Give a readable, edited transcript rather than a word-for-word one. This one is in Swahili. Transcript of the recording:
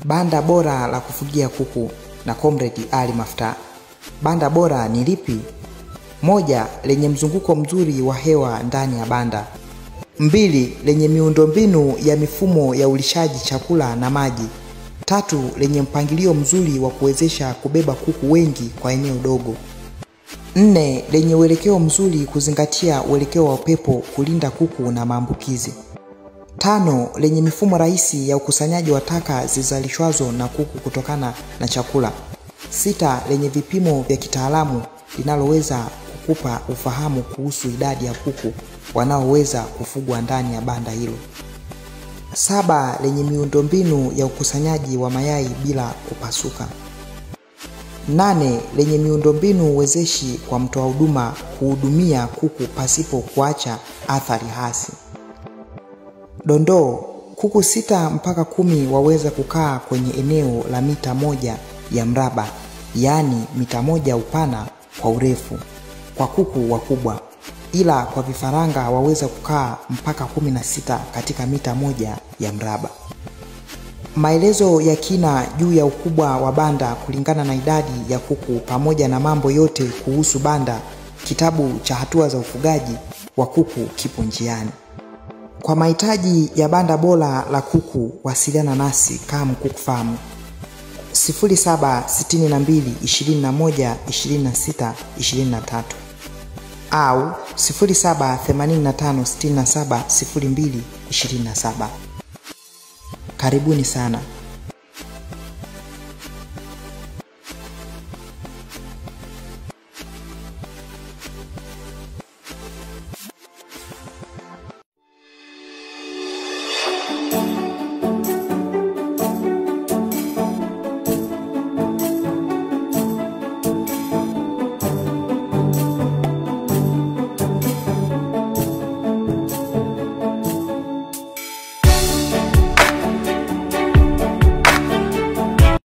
Banda bora la kufugia kuku na Comrade Ali Mafta. Banda bora ni lipi? 1. Lenye mzunguko mzuri wa hewa ndani ya banda. 2. Lenye miundombinu ya mifumo ya ulishaji chakula na maji. 3. Lenye mpangilio mzuri wa kuwezesha kubeba kuku wengi kwa eneo dogo. 4. Lenye uelekeo mzuri kuzingatia uelekeo wa upepo kulinda kuku na maambukizi. 5. Lenye mifumo rahisi ya ukusanyaji wa taka zizalishwazo na kuku kutokana na chakula. 6. Lenye vipimo vya kitaalamu linaloweza kukupa ufahamu kuhusu idadi ya kuku wanaoweza kufugwa ndani ya banda hilo. 7. Lenye miundombinu ya ukusanyaji wa mayai bila kupasuka. 8. Lenye miundombinu wezeshi kwa mtoa huduma kuhudumia kuku pasipo kuacha athari hasi. Dondoo: kuku 6 mpaka 10 waweza kukaa kwenye eneo la mita 1 ya mraba, yaani mita 1 upana kwa urefu kwa kuku wakubwa, ila kwa vifaranga waweza kukaa mpaka 16 katika mita 1 ya mraba. Maelezo ya kina juu ya ukubwa wa banda kulingana na idadi ya kuku pamoja na mambo yote kuhusu banda, kitabu cha hatua za ufugaji wa kuku kipo njiani. Kwa mahitaji ya banda bora la kuku, wasiliana nasi kama Kuku Farm 0762 21 26 23 au 0785 67 02 27. Karibuni sana.